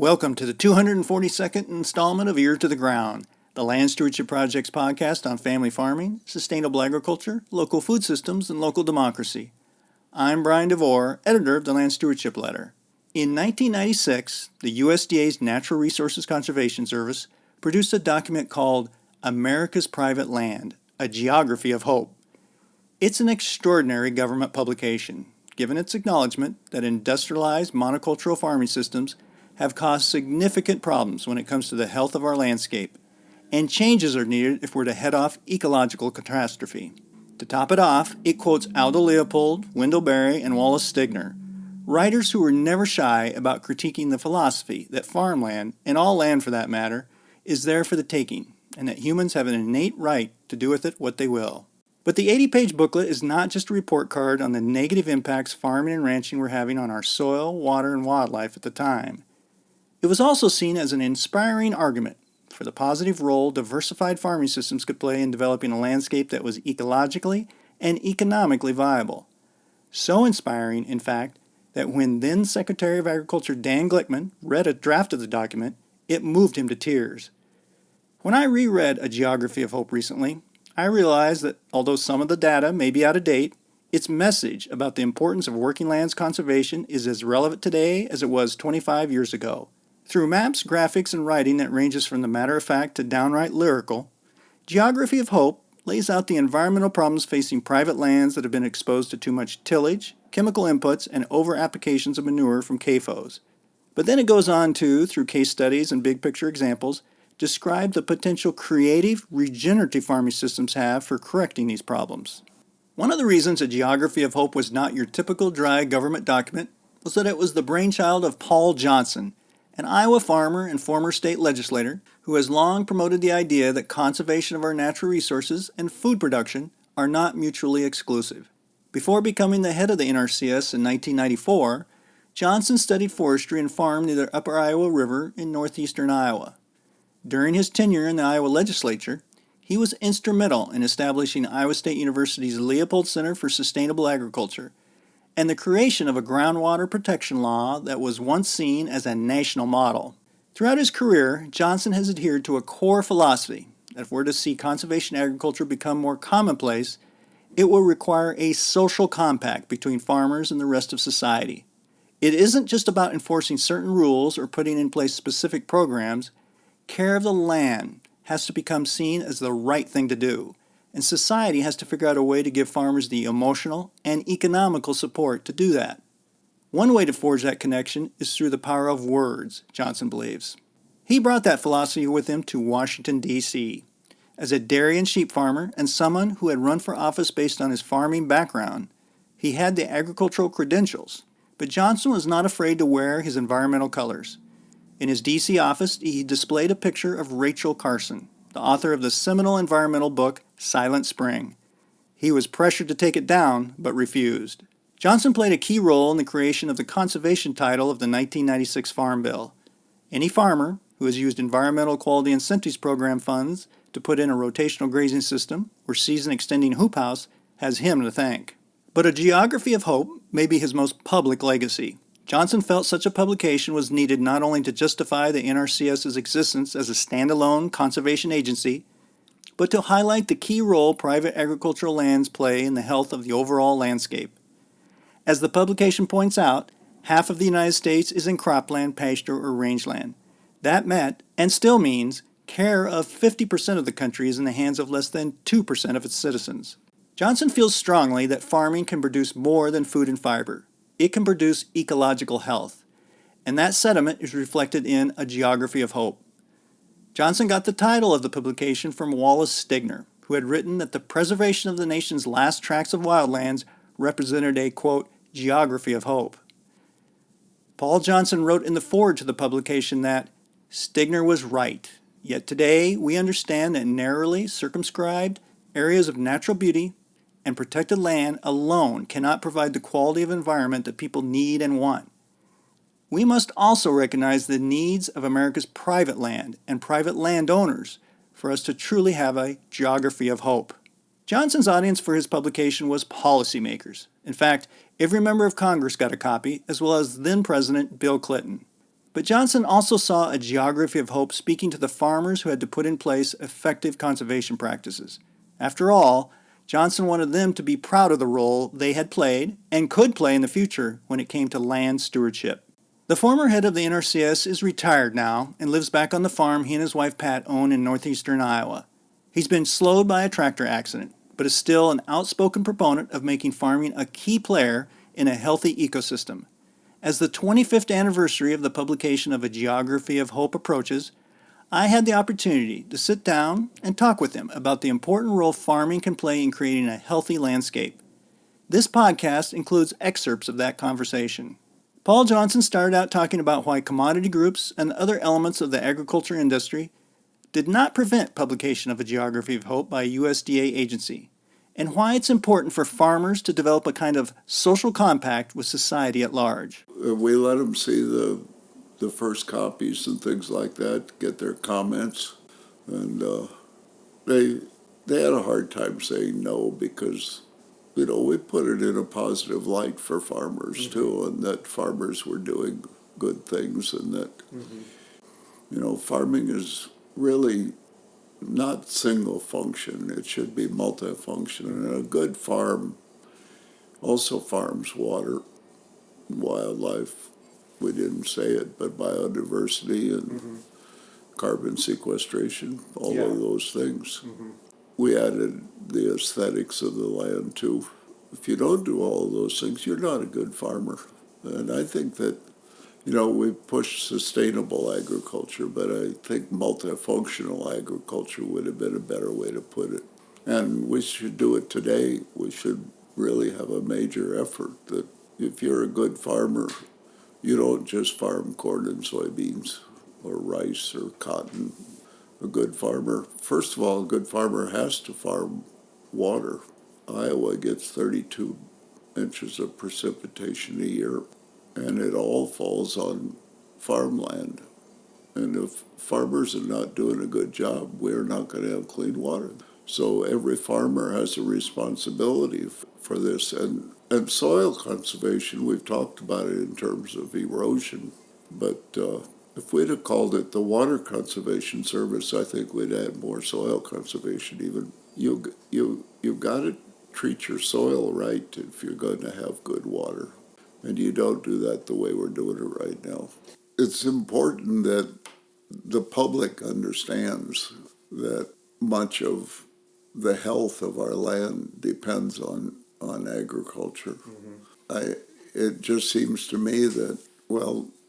Welcome to the 242nd installment of Ear to the Ground, the Land Stewardship Project's podcast on family farming, sustainable agriculture, local food systems, and local democracy. I'm Brian DeVore, editor of the Land Stewardship Letter. In 1996, the USDA's Natural Resources Conservation Service produced a document called America's Private Land, A Geography of Hope. It's an extraordinary government publication, given its acknowledgement that industrialized monocultural farming systems have caused significant problems when it comes to the health of our landscape, and changes are needed if we're to head off ecological catastrophe. To top it off, it quotes Aldo Leopold, Wendell Berry, and Wallace Stegner, writers who were never shy about critiquing the philosophy that farmland, and all land for that matter, is there for the taking, and that humans have an innate right to do with it what they will. But the 80-page booklet is not just a report card on the negative impacts farming and ranching were having on our soil, water, and wildlife at the time. It was also seen as an inspiring argument for the positive role diversified farming systems could play in developing a landscape that was ecologically and economically viable. So inspiring, in fact, that when then Secretary of Agriculture Dan Glickman read a draft of the document, it moved him to tears. When I reread A Geography of Hope recently, I realized that although some of the data may be out of date, its message about the importance of working lands conservation is as relevant today as it was 25 years ago. Through maps, graphics, and writing that ranges from the matter-of-fact to downright lyrical, Geography of Hope lays out the environmental problems facing private lands that have been exposed to too much tillage, chemical inputs, and over-applications of manure from CAFOs. But then it goes on to, through case studies and big-picture examples, describe the potential creative, regenerative farming systems have for correcting these problems. One of the reasons A Geography of Hope was not your typical dry government document was that it was the brainchild of Paul Johnson, an Iowa farmer and former state legislator who has long promoted the idea that conservation of our natural resources and food production are not mutually exclusive. Before becoming the head of the NRCS in 1994, Johnson studied forestry and farmed near the Upper Iowa River in northeastern Iowa. During his tenure in the Iowa legislature, he was instrumental in establishing Iowa State University's Leopold Center for Sustainable Agriculture and the creation of a groundwater protection law that was once seen as a national model. Throughout his career, Johnson has adhered to a core philosophy that if we're to see conservation agriculture become more commonplace, it will require a social compact between farmers and the rest of society. It isn't just about enforcing certain rules or putting in place specific programs. Care of the land has to become seen as the right thing to do, and society has to figure out a way to give farmers the emotional and economical support to do that. One way to forge that connection is through the power of words, Johnson believes. He brought that philosophy with him to Washington, D.C. As a dairy and sheep farmer and someone who had run for office based on his farming background, he had the agricultural credentials, but Johnson was not afraid to wear his environmental colors. In his D.C. office, he displayed a picture of Rachel Carson, the author of the seminal environmental book Silent Spring. He was pressured to take it down, but refused. Johnson played a key role in the creation of the conservation title of the 1996 Farm Bill. Any farmer who has used Environmental Quality Incentives Program funds to put in a rotational grazing system or season-extending hoop house has him to thank. But A Geography of Hope may be his most public legacy. Johnson felt such a publication was needed not only to justify the NRCS's existence as a standalone conservation agency, but to highlight the key role private agricultural lands play in the health of the overall landscape. As the publication points out, half of the United States is in cropland, pasture, or rangeland. That meant, and still means, care of 50% of the country is in the hands of less than 2% of its citizens. Johnson feels strongly that farming can produce more than food and fiber. It can produce ecological health, and that sentiment is reflected in A Geography of Hope. Johnson got the title of the publication from Wallace Stegner, who had written that the preservation of the nation's last tracts of wildlands represented a, quote, geography of hope. Paul Johnson wrote in the foreword to the publication that Stegner was right, yet today we understand that narrowly circumscribed areas of natural beauty and protected land alone cannot provide the quality of environment that people need and want. We must also recognize the needs of America's private land and private landowners for us to truly have a geography of hope. Johnson's audience for his publication was policymakers. In fact, every member of Congress got a copy, as well as then-President Bill Clinton. But Johnson also saw a geography of hope speaking to the farmers who had to put in place effective conservation practices. After all, Johnson wanted them to be proud of the role they had played and could play in the future when it came to land stewardship. The former head of the NRCS is retired now and lives back on the farm he and his wife Pat own in northeastern Iowa. He's been slowed by a tractor accident, but is still an outspoken proponent of making farming a key player in a healthy ecosystem. As the 25th anniversary of the publication of A Geography of Hope approaches, I had the opportunity to sit down and talk with him about the important role farming can play in creating a healthy landscape. This podcast includes excerpts of that conversation. Paul Johnson started out talking about why commodity groups and other elements of the agriculture industry did not prevent publication of A Geography of Hope by a USDA agency, and why it's important for farmers to develop a kind of social compact with society at large. We let them see the first copies and things like that, get their comments, and they had a hard time saying no because, we put it in a positive light for farmers too, and that farmers were doing good things, and that, farming is really not single function. It should be multifunction. And a good farm also farms water, wildlife. We didn't say it, but biodiversity and carbon sequestration, all of those things. We added the aesthetics of the land too. If you don't do all of those things, you're not a good farmer. And I think that, we push sustainable agriculture, but I think multifunctional agriculture would have been a better way to put it. And we should do it today. We should really have a major effort that if you're a good farmer, you don't just farm corn and soybeans or rice or cotton. A good farmer, first of all, a good farmer has to farm water. Iowa gets 32 inches of precipitation a year, and it all falls on farmland. And if farmers are not doing a good job, we're not going to have clean water. So every farmer has a responsibility for this. And soil conservation, we've talked about it in terms of erosion, but if we'd have called it the Water Conservation Service, I think we'd add more soil conservation even. You've got to treat your soil right if you're going to have good water. And you don't do that the way we're doing it right now. It's important that the public understands that much of the health of our land depends on agriculture. It just seems to me that,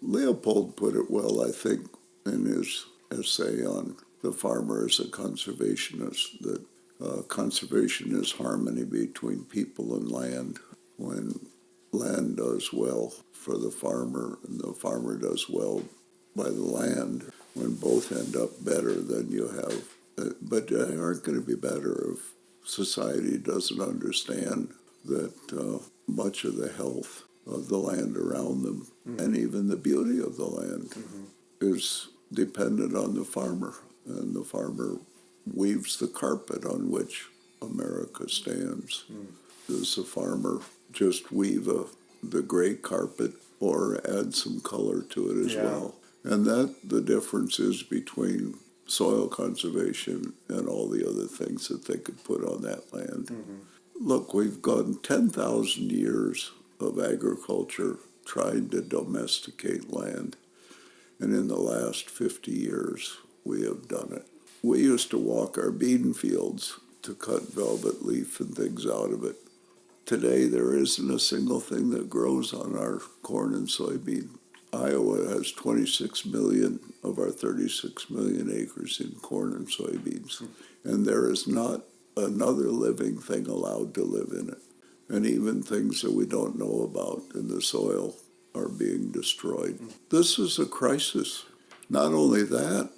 Leopold put it well, I think, in his essay on the farmer as a conservationist, that conservation is harmony between people and land. When land does well for the farmer and the farmer does well by the land, when both end up better, then you have, but they aren't going to be better if society doesn't understand that much of the health of the land around them and even the beauty of the land is dependent on the farmer. And the farmer weaves the carpet on which America stands. Does the farmer just weave the gray carpet or add some color to it as well? And that the difference is between soil conservation and all the other things that they could put on that land. Look, we've gone 10,000 years of agriculture trying to domesticate land. And in the last 50 years, we have done it. We used to walk our bean fields to cut velvet leaf and things out of it. Today, there isn't a single thing that grows on our corn and soybean. Iowa has 26 million of our 36 million acres in corn and soybeans. And there is not another living thing allowed to live in it. And even things that we don't know about in the soil are being destroyed. This is a crisis. Not only that,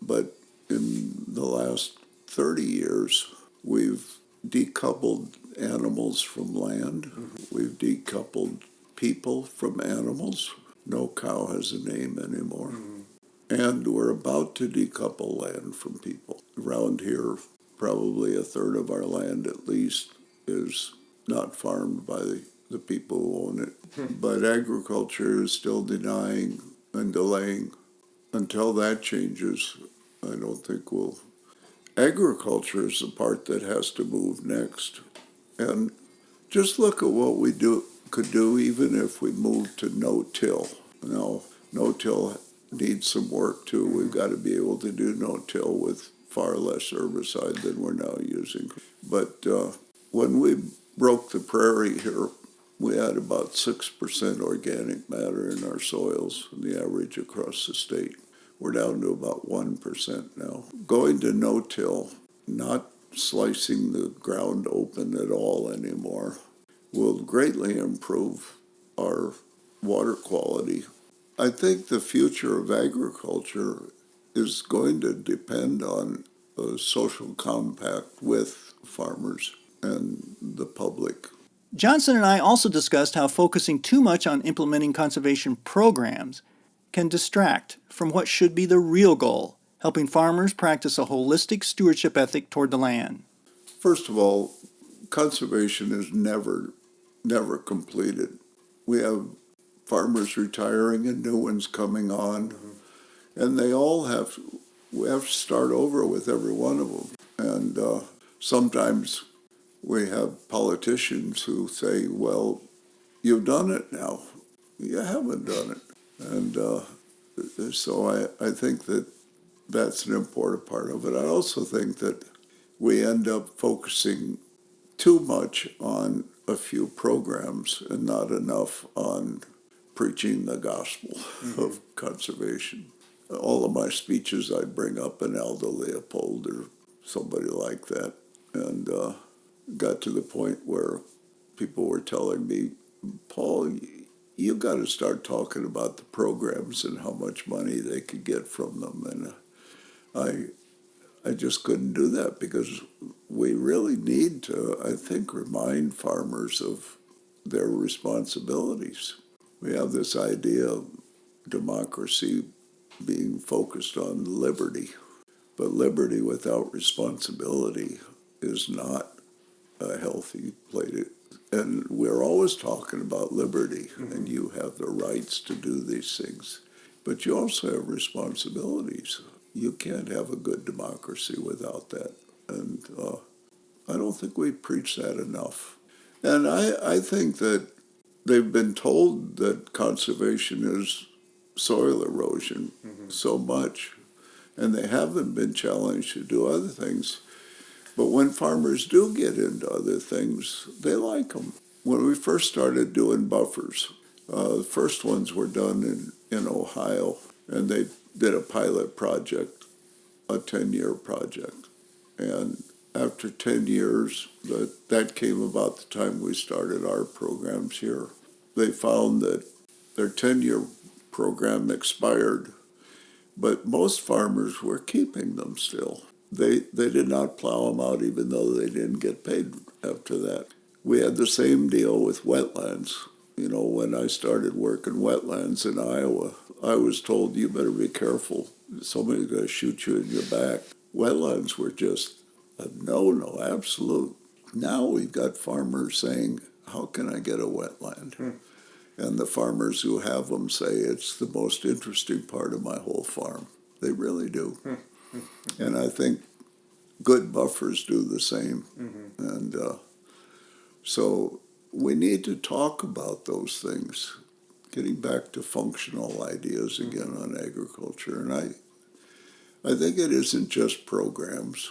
but in the last 30 years, we've decoupled animals from land. We've decoupled people from animals. No cow has a name anymore. And we're about to decouple land from people. Around here, probably a third of our land at least is not farmed by the people who own it. But agriculture is still denying and delaying. Until that changes, I don't think we'll. Agriculture is the part that has to move next. And just look at what we could do even if we moved to no-till. Now, no-till needs some work too. We've got to be able to do no-till with far less herbicide than we're now using. But when we broke the prairie here, we had about 6% organic matter in our soils, the average across the state. We're down to about 1% now. Going to no-till, not slicing the ground open at all anymore, will greatly improve our water quality. I think the future of agriculture is going to depend on a social compact with farmers and the public. Johnson and I also discussed how focusing too much on implementing conservation programs can distract from what should be the real goal, helping farmers practice a holistic stewardship ethic toward the land. First of all, conservation is never completed. We have farmers retiring and new ones coming on, and they all we have to start over with every one of them. And sometimes we have politicians who say, well, you've done it now. You haven't done it. And so I think that that's an important part of it. I also think that we end up focusing too much on a few programs and not enough on preaching the gospel of conservation. All of my speeches, I'd bring up an Aldo Leopold or somebody like that, and got to the point where people were telling me, Paul, you got to start talking about the programs and how much money they could get from them. And I just couldn't do that because we really need to, I think, remind farmers of their responsibilities. We have this idea of democracy being focused on liberty, but liberty without responsibility is not a healthy place. And we're always talking about liberty, and you have the rights to do these things, but you also have responsibilities. You can't have a good democracy without that. And I don't think we preach that enough. And I think that they've been told that conservation is soil erosion so much, and they haven't been challenged to do other things. But when farmers do get into other things, they like them. When we first started doing buffers, the first ones were done in Ohio, and they did a pilot project, a 10-year project. And after 10 years, that came about the time we started our programs here. They found that their 10-year program expired, but most farmers were keeping them still. They did not plow them out even though they didn't get paid after that. We had the same deal with wetlands. You know, when I started working wetlands in Iowa, I was told, you better be careful. Somebody's going to shoot you in your back. Wetlands were just a no, absolute. Now we've got farmers saying, how can I get a wetland? And the farmers who have them say, it's the most interesting part of my whole farm. They really do. And I think good buffers do the same. And so we need to talk about those things, getting back to functional ideas again on agriculture. And I think it isn't just programs,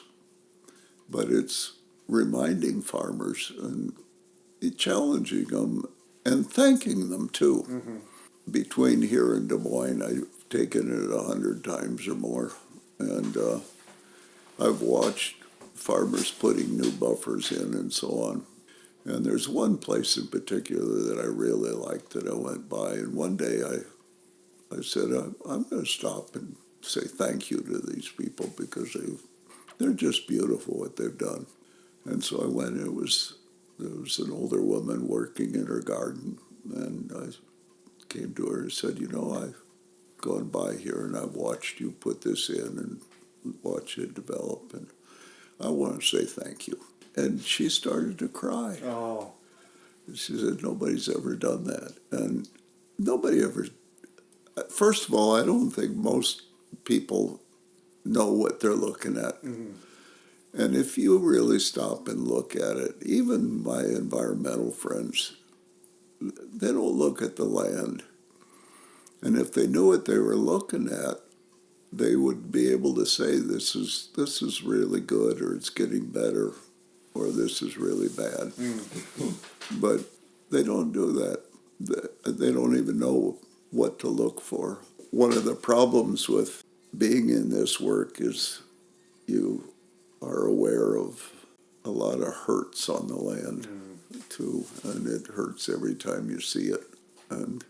but it's reminding farmers and challenging them and thanking them too. Between here and Des Moines, I've taken it 100 times or more, and I've watched farmers putting new buffers in and so on. And there's one place in particular that I really liked that I went by, and one day I said, I'm going to stop and say thank you to these people because they're just beautiful what they've done. And so I went, and there was an older woman working in her garden, and I came to her and said, you know, I've gone by here and I've watched you put this in and watch it develop, and I want to say thank you. And she started to cry. Oh. She said, nobody's ever done that. And nobody ever, First of all, I don't think most people know what they're looking at. And if you really stop and look at it, even my environmental friends, they don't look at the land. And if they knew what they were looking at, they would be able to say this is really good, or it's getting better, or this is really bad. But they don't do that. They don't even know what to look for. One of the problems with being in this work is you are aware of a lot of hurts on the land too, and it hurts every time you see it. And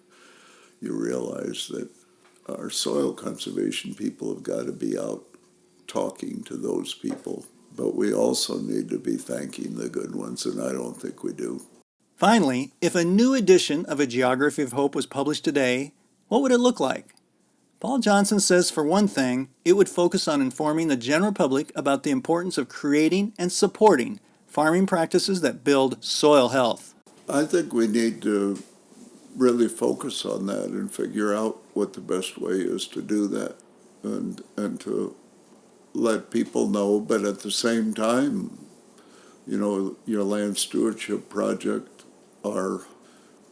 you realize that our soil conservation people have got to be out talking to those people, but we also need to be thanking the good ones, and I don't think we do. Finally, if a new edition of A Geography of Hope was published today, what would it look like? Paul Johnson says, for one thing, it would focus on informing the general public about the importance of creating and supporting farming practices that build soil health. I think we need to really focus on that and figure out what the best way is to do that, and to let people know. But at the same time, your land stewardship project, our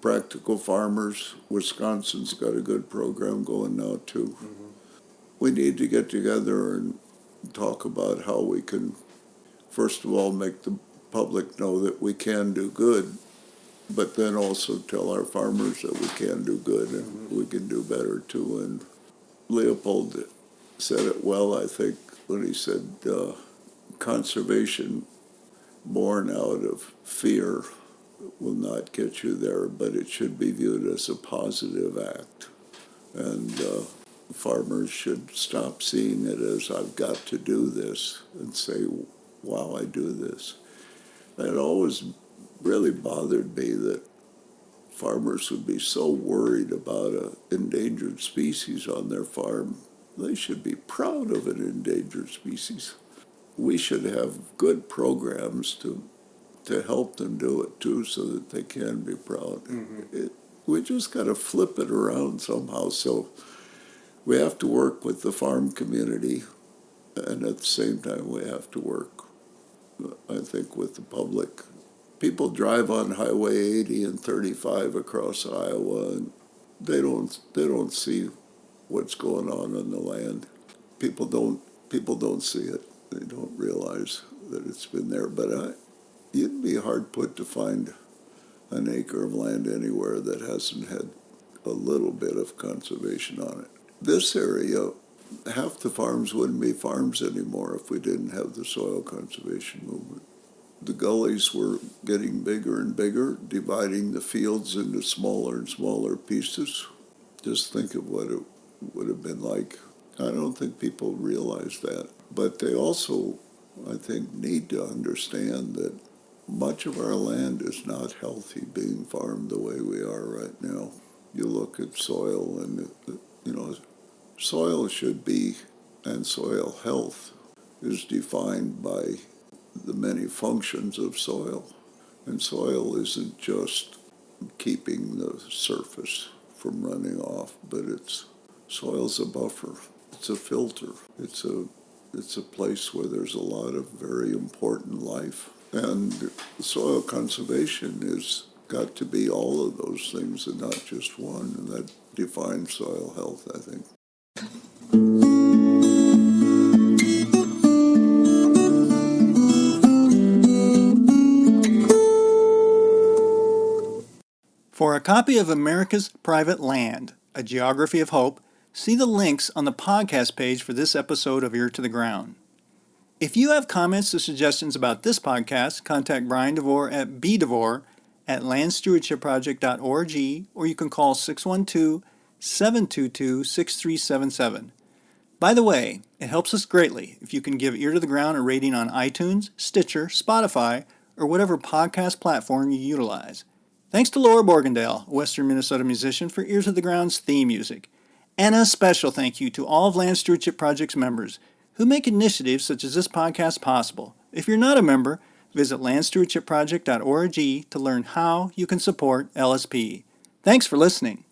Practical Farmers, Wisconsin's got a good program going now too. We need to get together and talk about how we can, first of all, make the public know that we can do good, but then also tell our farmers that we can do good and we can do better too. And Leopold said it well, I think, when he said conservation born out of fear will not get you there, but it should be viewed as a positive act. And farmers should stop seeing it as I've got to do this and say, wow, I do this. It always really bothered me that farmers would be so worried about an endangered species on their farm. They should be proud of an endangered species. We should have good programs to help them do it too, so that they can be proud. We just got to flip it around somehow. So we have to work with the farm community, and at the same time we have to work, I think, with the public. People drive on Highway 80 and 35 across Iowa, and they don't see what's going on the land. People don't see it. They don't realize that it's been there. But you'd be hard put to find an acre of land anywhere that hasn't had a little bit of conservation on it. This area, half the farms wouldn't be farms anymore if we didn't have the soil conservation movement. The gullies were getting bigger and bigger, dividing the fields into smaller and smaller pieces. Just think of what it would have been like. I don't think people realize that. But they also, I think, need to understand that much of our land is not healthy being farmed the way we are right now. You look at soil, and soil should be, and soil health is defined by the many functions of soil. And soil isn't just keeping the surface from running off, but soil's a buffer. It's a filter. It's a place where there's a lot of very important life. And soil conservation has got to be all of those things and not just one, and that defines soil health, I think. For a copy of America's Private Land, A Geography of Hope, see the links on the podcast page for this episode of Ear to the Ground. If you have comments or suggestions about this podcast, contact Brian DeVore at bdevore@landstewardshipproject.org, or you can call 612-722-6377. By the way, it helps us greatly if you can give Ear to the Ground a rating on iTunes, Stitcher, Spotify, or whatever podcast platform you utilize. Thanks to Laura Borgendale, a Western Minnesota musician, for Ear to the Ground's theme music. And a special thank you to all of Land Stewardship Project's members who make initiatives such as this podcast possible. If you're not a member, visit landstewardshipproject.org to learn how you can support LSP. Thanks for listening.